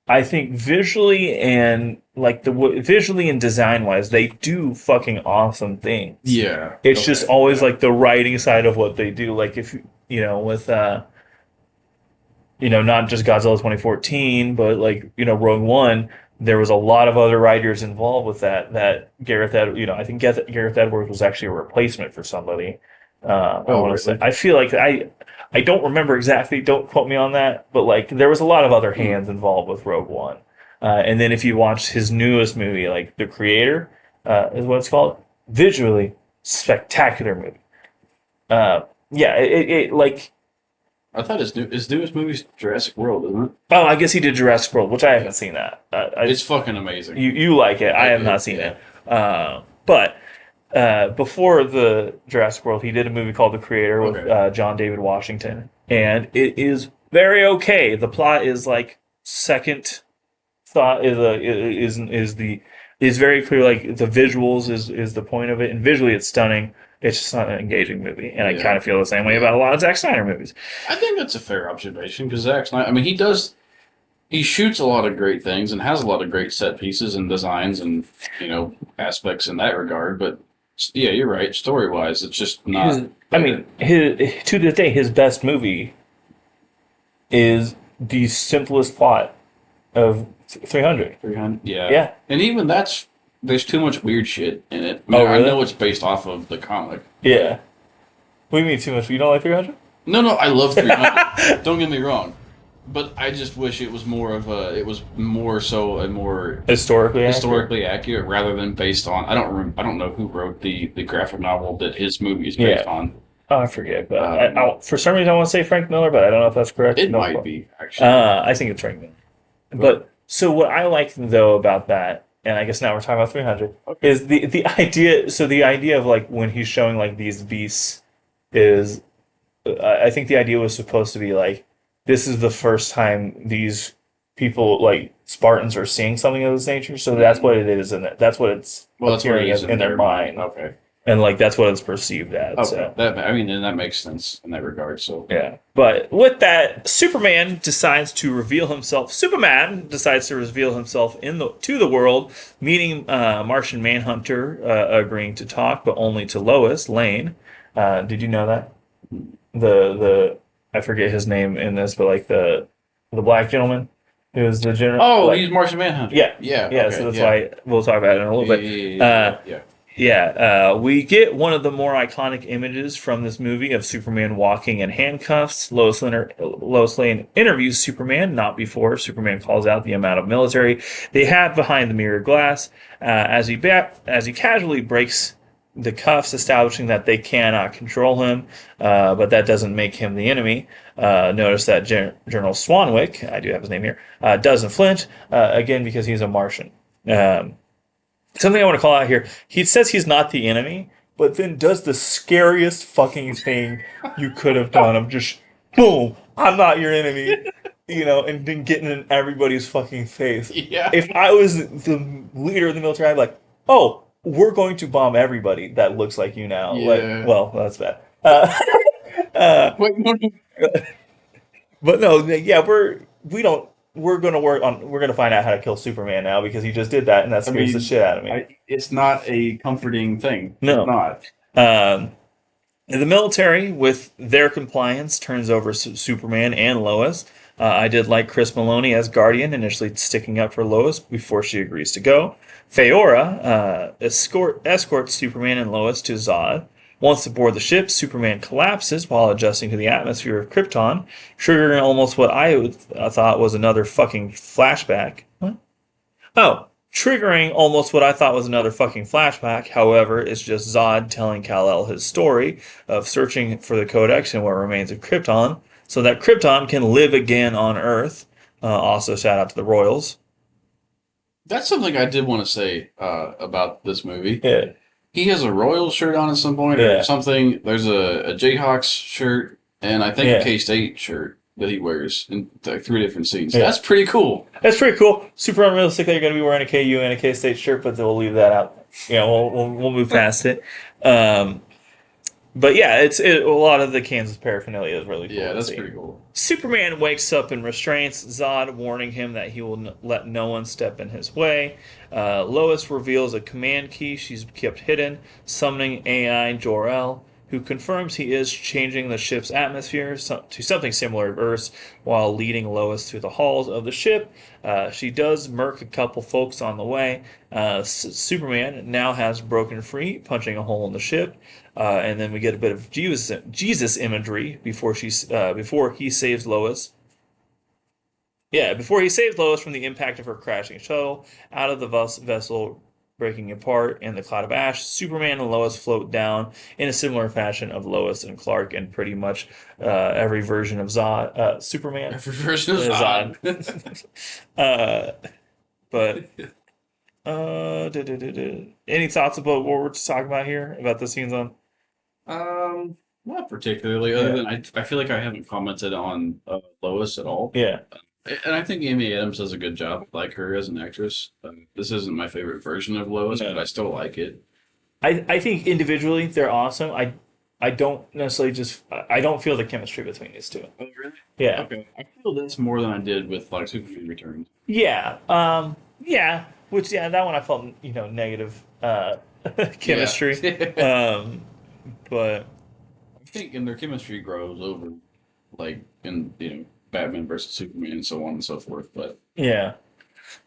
I think visually and visually and design wise, they do fucking awesome things. Yeah, it's just always like the writing side of what they do. Like if with not just Godzilla 2014, but like Rogue One. There was a lot of other writers involved with that. That I think Gareth Edwards was actually a replacement for somebody. Say. I feel like I don't remember exactly. Don't quote me on that. But like there was a lot of other hands involved with Rogue One. And then if you watch his newest movie, like The Creator, is what it's called. Visually spectacular movie. It like. I thought his newest movie's Jurassic World, isn't it? Oh, I guess he did Jurassic World, which I haven't seen that. It's fucking amazing. You like it. I have not seen it. But before the Jurassic World, he did a movie called The Creator with John David Washington. And it is very okay. The plot is like second thought is very clear. Like the visuals is the point of it. And visually it's stunning. It's just not an engaging movie, and I kind of feel the same way about a lot of Zack Snyder movies. I think that's a fair observation because Zack Snyder. I mean, he does he shoots a lot of great things and has a lot of great set pieces and designs and aspects in that regard. But yeah, you're right. Story wise, it's just not I there. mean, to this day, his best movie is the simplest plot of 300. 300. Yeah, Yeah. and even that's there's too much weird shit in it. I mean, Oh, I really? know it's based off of the comic. Yeah. What do you mean too much? You don't like 300? No, I love 300. Don't get me wrong, but I just wish it was more of a. It was more so a more Historically accurate? historically accurate rather than based on. I don't know who wrote the graphic novel that his movie is Yeah. based on. Oh, I forget, but Um, for some reason I want to say Frank Miller, but I don't know if that's correct. it No might clue. be actually. I think it's Frank Miller. But so what I like though about that, and I guess now we're talking about 300, Okay. is the idea. So the idea of like when he's showing like these beasts is, I think the idea was supposed to be like this is the first time these people like Spartans are seeing something of this nature. So that's what it is, and that's what it's Well, that's what it appearing is as in their mind, Okay. and like that's what it's perceived as. Okay. So. And that makes sense in that regard. So Yeah. But with that, Superman decides to reveal himself. Superman decides to reveal himself to the world, meeting Martian Manhunter, agreeing to talk, but only to Lois Lane. Did you know that the I forget his name in this, but like the black gentleman who was the general. oh, Like, he's Martian Manhunter. yeah, Yeah. yeah. Okay. So that's Yeah. why we'll talk about it in a little Yeah. bit. Yeah. Yeah, we get one of the more iconic images from this movie of Superman walking in handcuffs. Lois Lane interviews Superman, not before Superman calls out the amount of military they have behind the mirrored glass, as he casually breaks the cuffs, establishing that they cannot control him, but that doesn't make him the enemy. Notice that General Swanwick, I do have his name here, doesn't flinch, again because he's a Martian. Something I want to call out here. He says he's not the enemy, but then does the scariest fucking thing you could have done of just, boom, I'm not your enemy, and then getting in everybody's fucking face. Yeah. If I was the leader of the military, I'd be like, oh, we're going to bomb everybody that looks like you now. Yeah. Like, well, that's bad. Wait, no. But no, yeah, we're gonna find out how to kill Superman now because he just did that and that scares the shit out of me. It's not a comforting thing. No. It's not. The military, with their compliance, turns over Superman and Lois. I did like Chris Maloney as Guardian, initially sticking up for Lois before she agrees to go. Feora escorts Superman and Lois to Zod. Once aboard the ship, Superman collapses while adjusting to the atmosphere of Krypton, triggering almost what I thought was another fucking flashback. What? Oh, triggering almost what I thought was another fucking flashback. However, it's just Zod telling Kal-El his story of searching for the Codex and what remains of Krypton, so that Krypton can live again on Earth. Also, shout out to the Royals. That's something I did want to say about this movie. Yeah. He has a Royals shirt on at some point Yeah. or something. There's a Jayhawks shirt and I think Yeah. a K-State shirt that he wears in like 3 different scenes. Yeah. That's pretty cool. That's pretty cool. Super unrealistic that you're going to be wearing a KU and a K-State shirt, but we'll leave that out. Yeah, we'll move past it. But yeah, a lot of the Kansas paraphernalia is really cool. Yeah, to that's see. pretty cool. Superman wakes up in restraints, Zod warning him that he will let no one step in his way. Lois reveals a command key she's kept hidden, summoning AI Jor-El, who confirms he is changing the ship's atmosphere to something similar to Earth's while leading Lois through the halls of the ship. She does murk a couple folks on the way. Superman now has broken free, punching a hole in the ship. And then we get a bit of Jesus imagery before he saves Lois. Yeah, before he saves Lois from the impact of her crashing shuttle out of the vessel breaking apart in the cloud of ash. Superman and Lois float down in a similar fashion of Lois and Clark and pretty much every version of Superman. Every version of Zod. Zod. But any thoughts about what we're talking about here about the scenes on? Not particularly. Other than I feel like I haven't commented on Lois at all. Yeah. And I think Amy Adams does a good job, like her as an actress. This isn't my favorite version of Lois, No. but I still like it. I think individually they're awesome. I I don't necessarily I don't feel the chemistry between these two. Oh, really? Yeah, Okay. I feel this more than I did with like Superman Returns. yeah, yeah. Which yeah, that one I felt negative Yeah. chemistry. I Um, but think and their chemistry grows over like in Batman versus Superman and so on and so forth. yeah,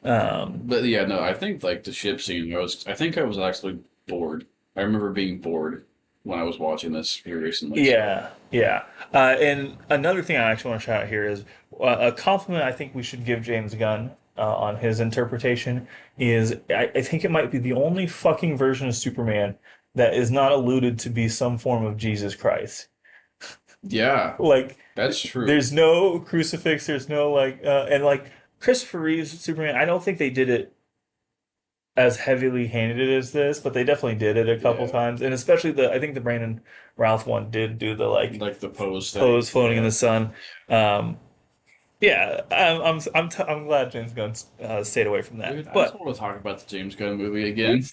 um, But yeah, no, I think like the ship scene. I think I was actually bored. I remember being bored when I was watching this here recently. So yeah, yeah. And another thing I actually want to shout out here is a compliment I think we should give James Gunn on his interpretation is I think it might be the only fucking version of Superman that is not alluded to be some form of Jesus Christ. yeah, Like, that's true. there's no crucifix. There's no and like Christopher Reeve's Superman. I don't think they did it as heavily handed as this, but they definitely did it a couple Yeah, times, and especially the I think the Brandon Routh one did do the like like the pose thing. pose floating in Yeah, the sun. Um, yeah, I'm glad James Gunn stayed away from that. dude, I just But want to talk about the James Gunn movie again.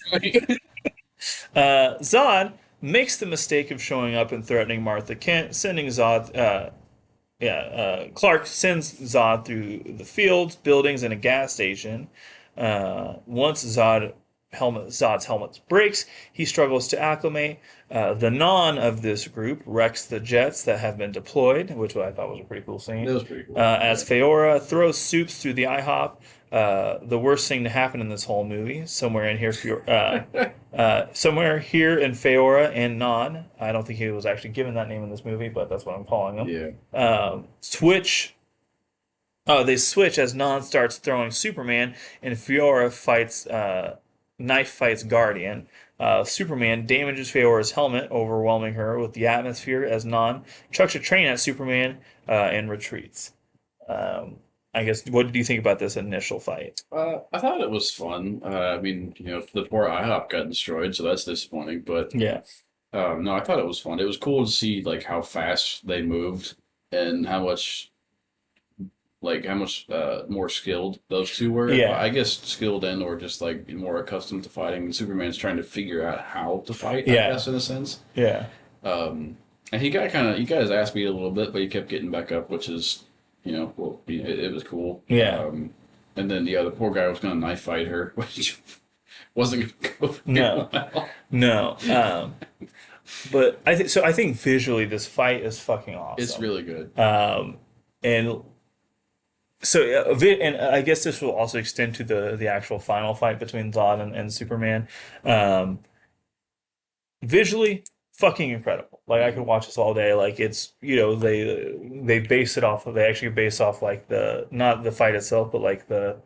Zod makes the mistake of showing up and threatening Martha Kent, sending Zod. Clark sends Zod through the fields, buildings, and a gas station. Once Zod's helmet breaks, he struggles to acclimate. The non of this group wrecks the jets that have been deployed, which I thought was a pretty cool scene. That was pretty cool. As Feora throws soups through the IHOP, the worst thing to happen in this whole movie. Somewhere here in Feora and Non. I don't think he was actually given that name in this movie, but that's what I'm calling him. Yeah, Switch. Oh, they switch as Non starts throwing Superman, and Fiora knife fights Guardian. Superman damages Fiora's helmet, overwhelming her with the atmosphere as Non chucks a train at Superman and retreats. I guess, what did you think about this initial fight? I thought it was fun. I mean, the poor IHOP got destroyed, so that's disappointing. But Yeah, no, I thought it was fun. It was cool to see like how fast they moved and how much more skilled those two were. yeah, I guess skilled and or just like more accustomed to fighting. And Superman's trying to figure out how to fight, I yeah, guess, in a sense. yeah, And he got kind of, you guys asked me a little bit, but he kept getting back up, which is, well, it was cool. yeah. And then the poor guy was going to knife fight her, which wasn't going to go very No, well. no. But I think so. I think visually this fight is fucking It's awesome. really good. And so, and I guess this will also extend to the actual final fight between Zod and Superman. Um, Visually, fucking incredible. Like I could watch this all day. Like it's they base it off of they actually base off like the not the fight itself, but like the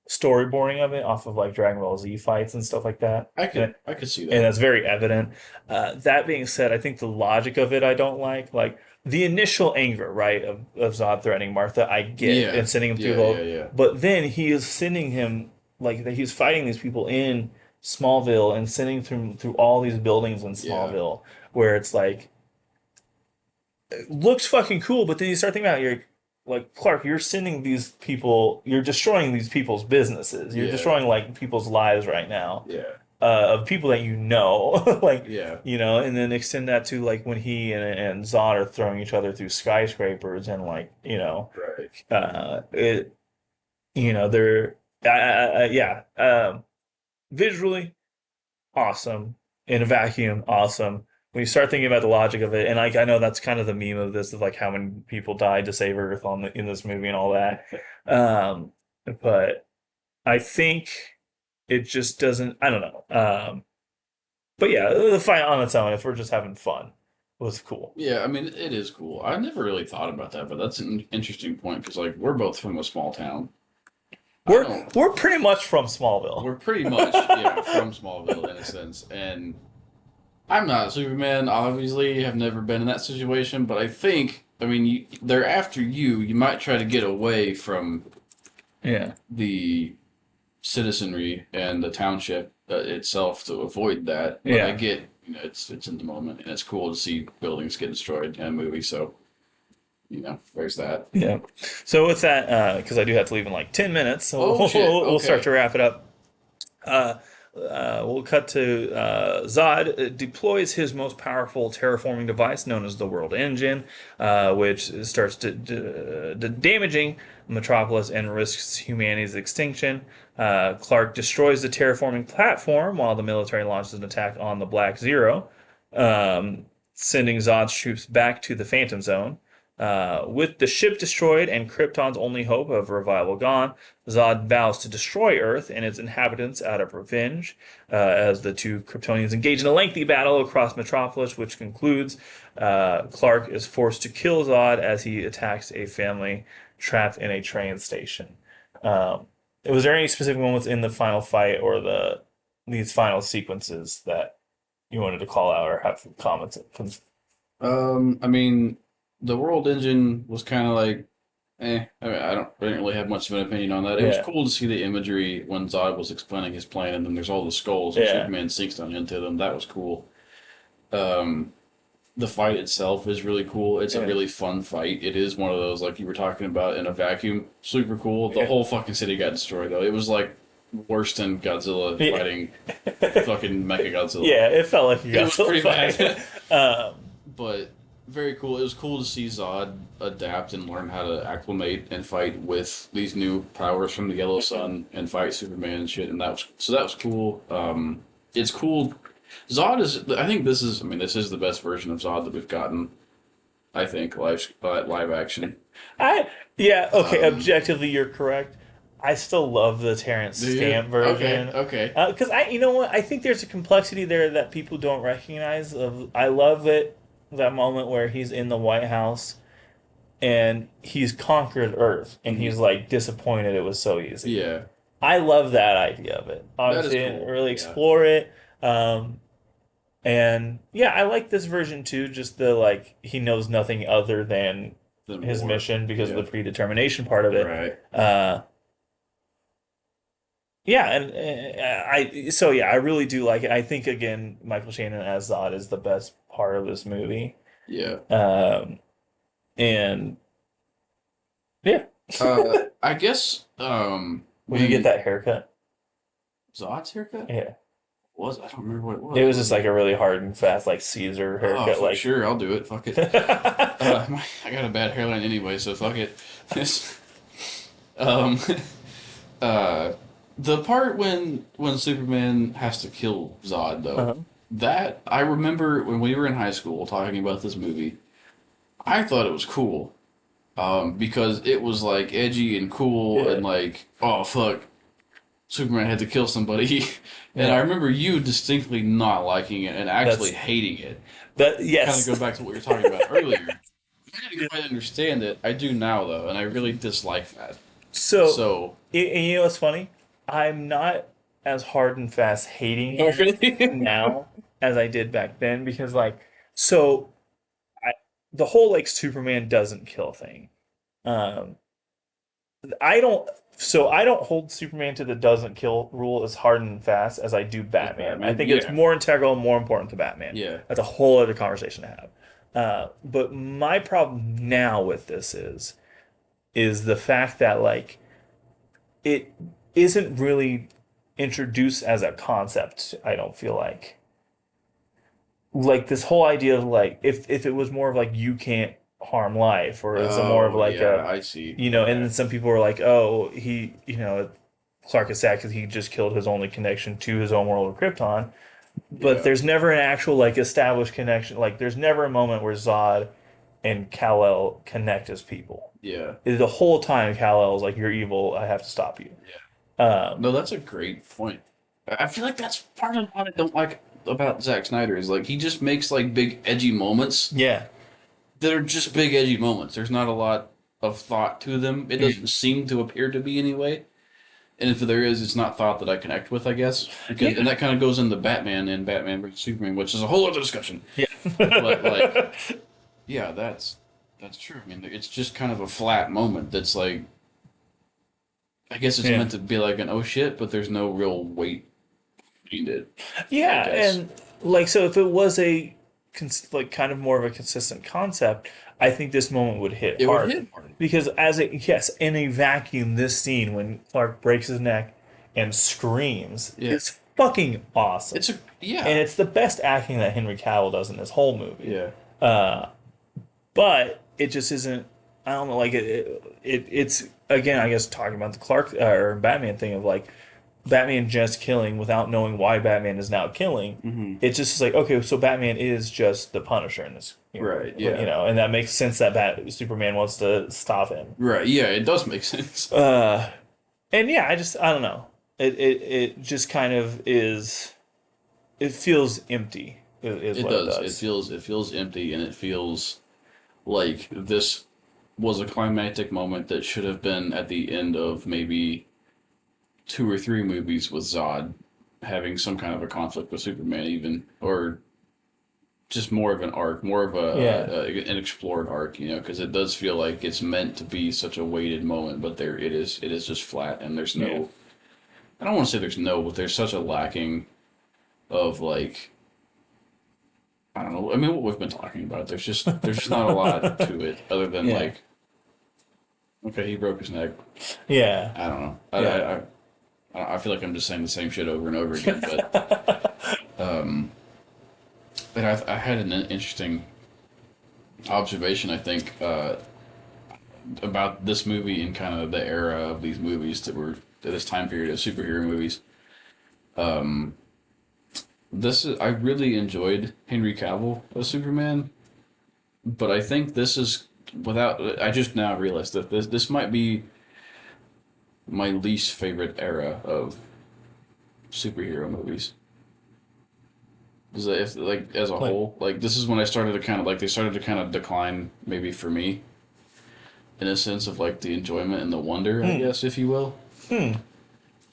storyboarding of it off of like Dragon Ball Z fights and stuff like that. I could see And that. that's very evident. That being said, I think the logic of it I don't like. Like the initial anger, right, of Zod threatening Martha, I get Yeah, and sending him through yeah, the yeah, whole. yeah, But then he is sending him like he's fighting these people in Smallville and sending through all these buildings in yeah, Smallville, where it's like it looks fucking cool, but then you start thinking about it, you're like Clark, you're sending these people, you're destroying these people's businesses, you're yeah, destroying like people's lives right now yeah, of people that you know, like yeah. and then extend that to like when he and Zod are throwing each other through skyscrapers and like Right. it they're yeah visually awesome in a vacuum awesome. When you start thinking about the logic of it, and like I know that's kind of the meme of this of like how many people died to save Earth in this movie and all that, um, but I think it just doesn't. I don't know. But yeah, the fight on its own, if we're just having fun, was cool. Yeah, I mean, it is cool. I never really thought about that, but that's an interesting point because, like, we're both from a small town. I We're don't. we're pretty much from Smallville. We're pretty much, yeah, from Smallville in a sense. And I'm not Superman, obviously, have never been in that situation, but I mean, they're after you. You might try to get away from Yeah, the citizenry and the township itself to avoid that. But I yeah, get, it's in the moment, and it's cool to see buildings get destroyed in a movie, so, there's that. yeah. So with that, because I do have to leave in like 10 minutes, so Oh, shit, we'll start okay. to wrap it up. Uh, we'll cut to Zod deploys his most powerful terraforming device known as the World Engine, which starts damaging Metropolis and risks humanity's extinction. Clark destroys the terraforming platform while the military launches an attack on the Black Zero, sending Zod's troops back to the Phantom Zone. With the ship destroyed and Krypton's only hope of revival gone, Zod vows to destroy Earth and its inhabitants out of revenge, as the two Kryptonians engage in a lengthy battle across Metropolis, which concludes. Clark is forced to kill Zod as he attacks a family trapped in a train station. Was there any specific moments in the final fight or these final sequences that you wanted to call out or have comments? I mean, the World Engine was kind of like, I mean, I didn't really have much of an opinion on that. It was cool to see the imagery when Zod was explaining his plan, and then there's all the skulls, and Superman sinks down into them. That was cool. The fight itself is really cool. It's a really fun fight. It is one of those, like you were talking about, in a vacuum. Super cool. The whole fucking city got destroyed, though. It was like worse than Godzilla fighting fucking Mechagodzilla. Yeah, it felt like it was pretty bad. But very cool. It was cool to see Zod adapt and learn how to acclimate and fight with these new powers from the Yellow Sun and fight Superman and shit. And that was cool. It's cool. Zod is. I think this is. I mean, this is the best version of Zod that we've gotten. I think live action. Objectively, you're correct. I still love the Terrence Stamp version. Okay. Because you know what? I think there's a complexity there that people don't recognize. I love it. That moment where he's in the White House and he's conquered Earth and he's like disappointed it was so easy. Yeah. I love that idea of it. Obviously, cool. Didn't really explore it. And yeah, I like this version too. Just he knows nothing other than his mission because of the predetermination part of it. Right. I really do like it. I think again, Michael Shannon as Zod is the best part of this movie. Yeah. And yeah. I guess. When you get that haircut? Zod's haircut? Yeah. I don't remember what it was. It was just like a really hard and fast, like Caesar haircut. For sure, I'll do it. Fuck it. I got a bad hairline anyway, so fuck it. The part when Superman has to kill Zod, though, that I remember when we were in high school talking about this movie. I thought it was cool, because it was like edgy and cool and like, oh fuck, Superman had to kill somebody. And I remember you distinctly not liking it and actually hating it. Yes. Kind of go back to what you were talking about earlier. I didn't quite understand it. I do now, though, and I really dislike that. So and you know what's funny? I'm not as hard and fast hating it now as I did back then because, the whole, Superman doesn't kill thing. I don't hold Superman to the doesn't kill rule as hard and fast as I do Batman. I think it's more integral and more important to Batman. Yeah. That's a whole other conversation to have. But my problem now with this is the fact that, it isn't really introduced as a concept, I don't feel like. This whole idea of, if it was more of, you can't harm life, or is it more of I see. And then some people were like, oh, he, Clark is sad because he just killed his only connection to his own world of Krypton. But there's never an actual, established connection. There's never a moment where Zod and Kal-El connect as people. Yeah. The whole time Kal-El is like, you're evil, I have to stop you. Yeah. No, that's a great point. I feel like that's part of what I don't like about Zack Snyder is, he just makes, big, edgy moments. Yeah. That are just big, edgy moments. There's not a lot of thought to them. It doesn't seem to appear to be anyway. And if there is, it's not thought that I connect with, I guess. And that kind of goes into Batman and Batman vs. Superman, which is a whole other discussion. Yeah. But, yeah, that's true. I mean, it's just kind of a flat moment that's I guess it's meant to be like an oh shit, but there's no real weight behind it. Yeah, and, so if it was a kind of more of a consistent concept, I think this moment would hit hard. Would hit hard. Because in a vacuum, this scene when Clark breaks his neck and screams, it's fucking awesome. It's a And yeah, it's the best acting that Henry Cavill does in this whole movie. yeah, But it just isn't. I don't know. Like it's again. I guess talking about the Clark or Batman thing of like Batman just killing without knowing why Batman is now killing. It's just like, okay, so Batman is just the Punisher in this, right, yeah, and that makes sense that Superman wants to stop him. right, yeah. It does make sense. And yeah, I don't know. It just kind of is. It feels empty. Is It what it does. does. It feels empty, and it feels like this was a climactic moment that should have been at the end of maybe two or three movies with Zod having some kind of a conflict with Superman, even or just more of an arc, more of Yeah. an explored arc, because it does feel like it's meant to be such a weighted moment, but there it is. It is just flat, and there's no. Yeah. I don't want to say there's no, but there's such a lacking of like I don't know. I mean, what we've been talking about. There's just not a lot to it other than Yeah. like, okay, he broke his neck. Yeah. I don't know. Yeah. I feel like I'm just saying the same shit over and over again. But I had an interesting observation. I think about this movie and kind of the era of these movies that were this time period of superhero movies. I really enjoyed Henry Cavill as Superman, but I think this is without. I just now realized that this might be my least favorite era of superhero movies. Is that if like as a Like, whole, like this is when I started to kind of like they started to kind of decline maybe for me in a sense of like the enjoyment and the wonder, I guess, if you will.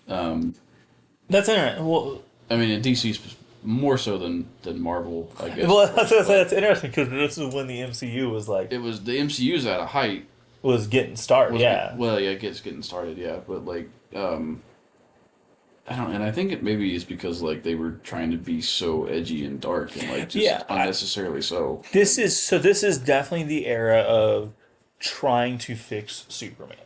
that's interesting. Well, I mean, in DC's more so than Marvel, I guess. well, that's, but that's interesting because this is when the MCU was like it was the MCU's at a height. was getting started. Yeah. Well, yeah, it's getting started, yeah, but like, I don't, and I think it maybe is because like they were trying to be so edgy and dark and like just Yeah, unnecessarily so. This is definitely the era of trying to fix Superman.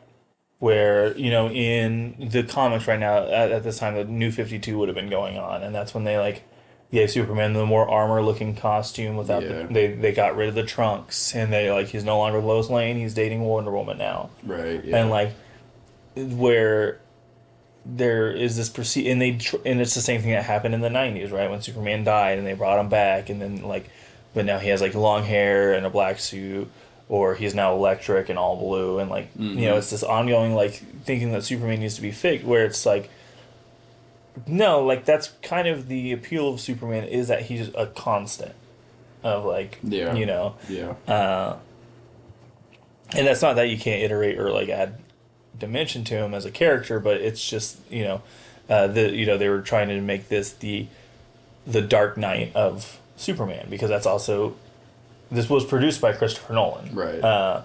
Where, in the comics right now, at this time, the New 52 would have been going on, and that's when they like gave Superman the more armor looking costume without Yeah. they got rid of the trunks, and they like he's no longer Lois Lane, he's dating Wonder Woman now. Right. Yeah. And like where there is this and it's the same thing that happened in the 90s, right, when Superman died and they brought him back, and then like but now he has like long hair and a black suit, or he's now electric and all blue, and like it's this ongoing like thinking that Superman needs to be fixed, where it's like no, like that's kind of the appeal of Superman, is that he's a constant of like Yeah. you know Yeah. and that's not that you can't iterate or like add dimension to him as a character, but it's just they were trying to make this the Dark Knight of Superman, because that's also this was produced by Christopher Nolan, Right.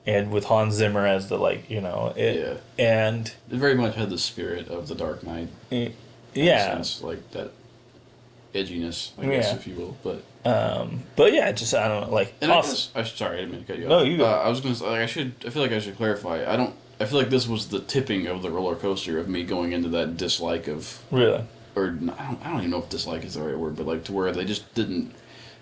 and with Hans Zimmer as the Yeah. and It very much had the spirit of the Dark Knight. In a yeah, sense, like that edginess, I guess, Yeah. if you will. but yeah, just I don't know, like And awesome. sorry, I didn't mean to cut you off. No, you go. I was going to like I feel like I should clarify. I don't. I feel like this was the tipping of the roller coaster of me going into that dislike of, Really. I don't even know if dislike is the right word, but like to where they just didn't.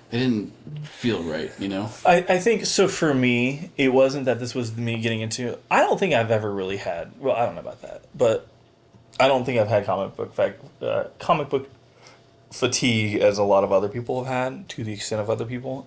They didn't feel right, you know. I think so. For me, it wasn't that this was me getting into. I don't think I've ever really had. Well, I don't know about that, but I don't think I've had comic book fatigue as a lot of other people have had, to the extent of other people.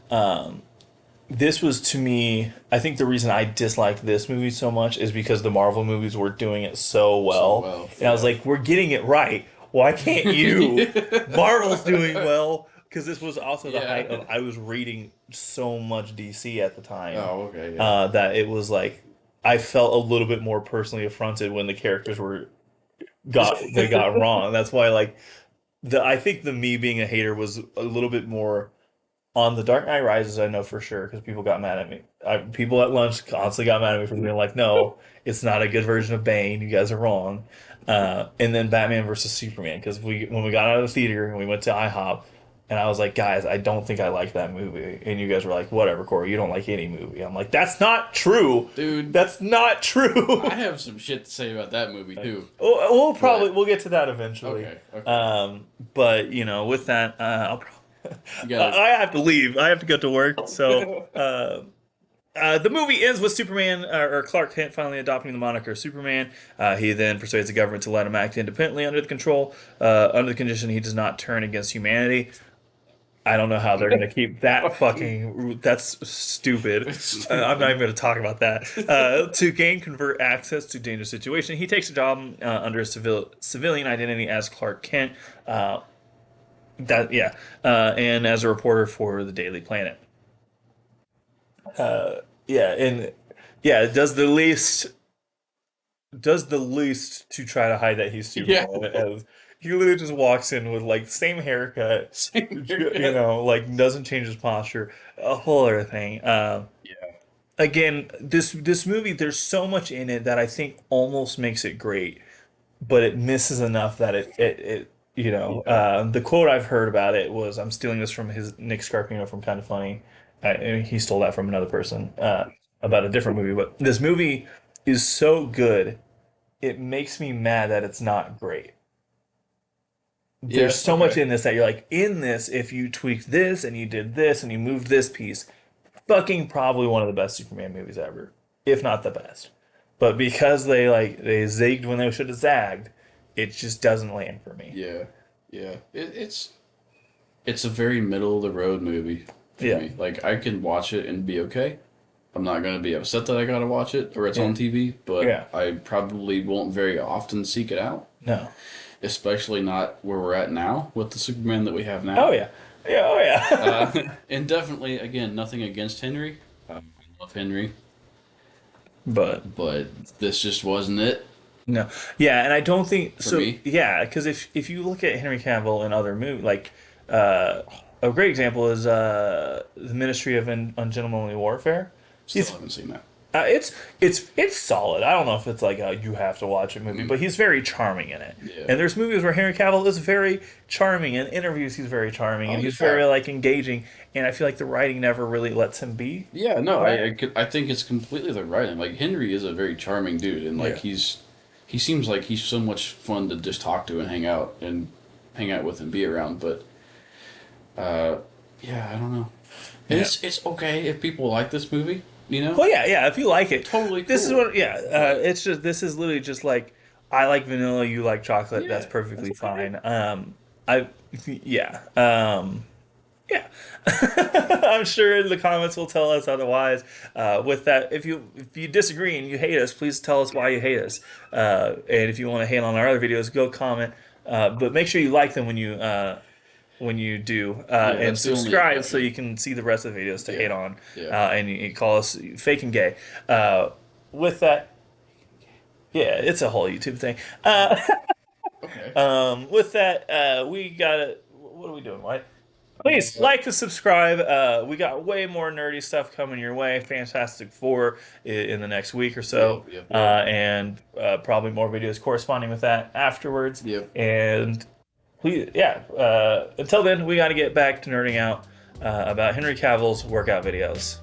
This was, to me, I think the reason I disliked this movie so much is because the Marvel movies were doing it so well, and I was like, we're getting it right. Why can't you? Marvel's doing well. Because this was also the height of, I was reading so much DC at the time. Oh, okay. Yeah. That it was like, I felt a little bit more personally affronted when the characters got wrong. That's why, like, I think the me being a hater was a little bit more on The Dark Knight Rises. I know for sure, because people got mad at me. People at lunch constantly got mad at me for being like, no, it's not a good version of Bane. You guys are wrong. And then Batman versus Superman, because when we got out of the theater and we went to IHOP, And I was like, guys, I don't think I like that movie. And you guys were like, whatever, Corey, you don't like any movie. I'm like, that's not true. Dude. That's not true. I have some shit to say about that movie too. We'll get to that eventually. Okay. But you know, with that, I'll probably gotta- I have to leave. I have to go to work. So the movie ends with Superman or Clark Kent finally adopting the moniker Superman. He then persuades the government to let him act independently under the condition he does not turn against humanity. I don't know how they're going to keep that fucking. That's stupid. I'm not even going to talk about that. To gain convert access to dangerous situation, he takes a job under a civilian identity as Clark Kent. And as a reporter for the Daily Planet. It does the least to try to hide that he's Superman. As he literally just walks in with like same haircut, you know, like doesn't change his posture, a whole other thing. Again, this movie, there's so much in it that I think almost makes it great, but it misses enough that it you know, the quote I've heard about it was, I'm stealing this from Nick Scarpino from Kind of Funny. And he stole that from another person about a different movie. But this movie is so good, it makes me mad that it's not great. There's so much in this that you're like, in this, if you tweaked this and you did this and you moved this piece, fucking probably one of the best Superman movies ever, if not the best. But because they zigged when they should have zagged, it just doesn't land for me. Yeah. It's a very middle of the road movie. Me. Like, I can watch it and be okay. I'm not going to be upset that I got to watch it or it's on TV, but I probably won't very often seek it out. No. Especially not where we're at now with the Superman that we have now. Oh, yeah. And definitely, again, nothing against Henry. I love Henry. But this just wasn't it. No. Yeah, and I don't think... For me. Yeah, because if you look at Henry Cavill in other movies, like... a great example is the Ministry of Ungentlemanly Warfare. Still haven't seen that. It's solid. I don't know if it's like a you have to watch a movie, but he's very charming in it. Yeah. And there's movies where Henry Cavill is very charming. In interviews, he's very charming, and he's very like engaging. And I feel like the writing never really lets him be. Yeah, no, I think it's completely the writing. Like, Henry is a very charming dude, and like he seems like he's so much fun to just talk to and hang out with and be around. But I don't know. It's okay if people like this movie, you know? Well, yeah, if you like it. Totally cool. This is what, it's just, this is literally just like, I like vanilla, you like chocolate, that's perfectly fine. I'm sure the comments will tell us otherwise. With that, if you disagree and you hate us, please tell us why you hate us. And if you want to hate on our other videos, go comment. But make sure you like them when you do, and subscribe so you can see the rest of the videos to hate on, and you call us fake and gay. With that, it's a whole YouTube thing. With that, we got what are we doing, White? Please like and subscribe. We got way more nerdy stuff coming your way. Fantastic Four in the next week or so, and probably more videos corresponding with that afterwards. And please, until then, we got to get back to nerding out about Henry Cavill's workout videos.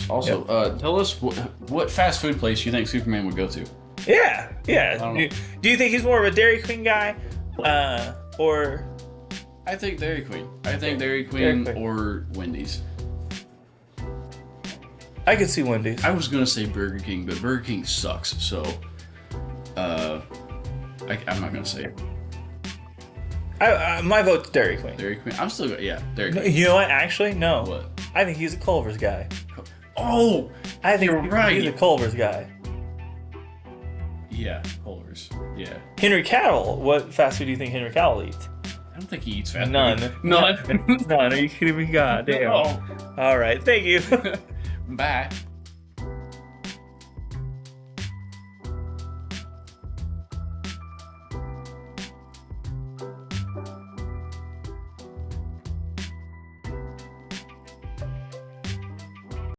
Also, tell us what fast food place you think Superman would go to. Do you think he's more of a Dairy Queen guy, or? I think Dairy Queen. Dairy Queen or Wendy's. I could see Wendy's. I was gonna say Burger King, but Burger King sucks. So, I'm not gonna say it. My vote's Dairy Queen. Dairy Queen. I'm still Dairy Queen. You know what? Actually, no. What? I think he's a Culver's guy. Oh, I think you're right. He's a Culver's guy. Yeah, Culver's. Yeah. Henry Cavill. What fast food do you think Henry Cavill eats? I don't think he eats fast None. food. None. Are you kidding me? God damn. No. All right. Thank you. Bye.